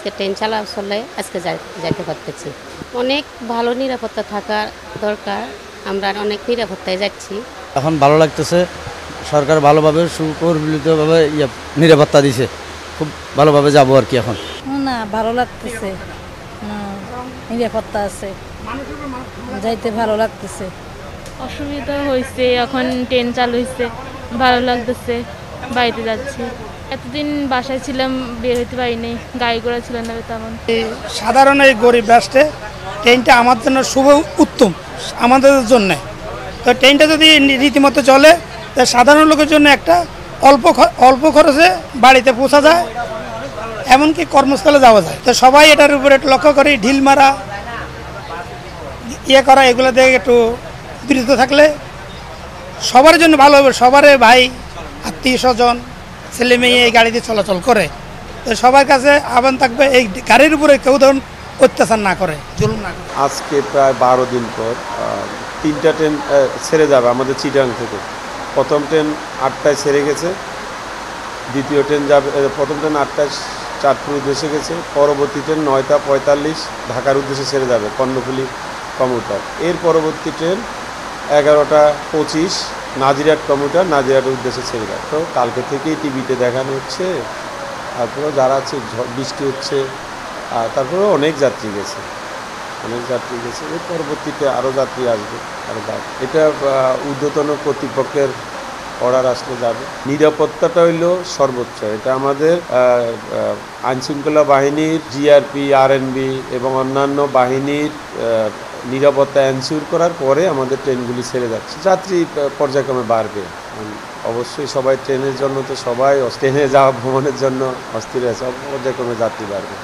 আজকে ট্রেন চলাচলে আজকে যাইতে পারতেছি। অনেক ভালো নিরাপত্তা থাকা দরকার, আমরা অনেক নিরাপত্তায় যাচ্ছি। এখন ভালো লাগতেছে, সরকার ভালোভাবে সুপরিকল্পিতভাবে নিরাপত্তা দিছে, খুব ভালোভাবে যাবো আর কি। এখন না ভালো লাগতেছে, নিরাপত্তা আছে, যাইতে ভালো লাগতেছে। অসুবিধা হয়েছে, এখন ট্রেন চালু হয়েছে, ভালো লাগতেছে, বাড়িতে যাচ্ছি। এতদিন বাসায় ছিলাম, বের হইতে পারিনি, গাড়ি ঘোড়া ছিল না তেমন। সাধারণ এই গরিব রাষ্ট্রে ট্রেনটা আমার জন্য খুব উত্তম, আমাদের জন্য। তো ট্রেনটা যদি রীতিমতো চলে, তা সাধারণ লোকের জন্য একটা অল্প খরচে বাড়িতে পৌঁছা যায়, এমনকি কর্মস্থলে যাওয়া যায়। তো সবাই এটার উপরে একটু লক্ষ্য করি, ঢিল মারা করা, এগুলো দিয়ে একটু বিরত থাকলে সবার জন্য ভালো হবে। সবার ভাই, আত্মীয় স্বজন, ছেলে মেয়ে এই গাড়িতে চলাচল করে। তো সবার কাছে আহ্বান থাকবে, এই গাড়ির উপরে কেউ ধরুন অত্যাচার না করে, জুলুম না করে। আজকে প্রায় 12 দিন পর 3টা ট্রেন ছেড়ে যাবে আমাদের চিটাং থেকে। প্রথম ট্রেন 8টায় ছেড়ে গেছে, দ্বিতীয় ট্রেন যাবে, প্রথম ট্রেন 8টায় চাঁদপুর উদ্দেশ্যে গেছে, পরবর্তী ট্রেন 9টা 45 ঢাকার উদ্দেশ্যে ছেড়ে যাবে, কর্ণফুলী কমিউটার। এর পরবর্তী ট্রেন 11টা 25 নাজিরহাট কমিউটার, নাজিরহাটের উদ্দেশ্যে ছেড়ে যাবে। তো কালকে থেকেই টিভিতে দেখানো হচ্ছে, তারপরেও যারা আছে বৃষ্টি হচ্ছে, তারপরেও অনেক যাত্রী গেছে, এর পরবর্তীতে আরও যাত্রী আসবে। এটা ঊর্ধ্বতন কর্তৃপক্ষের অর্ডার আসলে যাবে। নিরাপত্তাটা হইল সর্বোচ্চ। এটা আমাদের আইনশৃঙ্খলা বাহিনীর, জিআরপি, আরএনবি এবং অন্যান্য বাহিনীর নিরাপত্তা এনশিওর করার পরে আমাদের ট্রেনগুলি ছেড়ে যাচ্ছে। যাত্রী পর্যায়ক্রমে বাড়বে অবশ্যই। সবাই ট্রেনের জন্য, তো সবাই ট্রেনে যাওয়া ভ্রমণের জন্য অস্থির আছে, পর্যায়ক্রমে যাত্রী বাড়বে।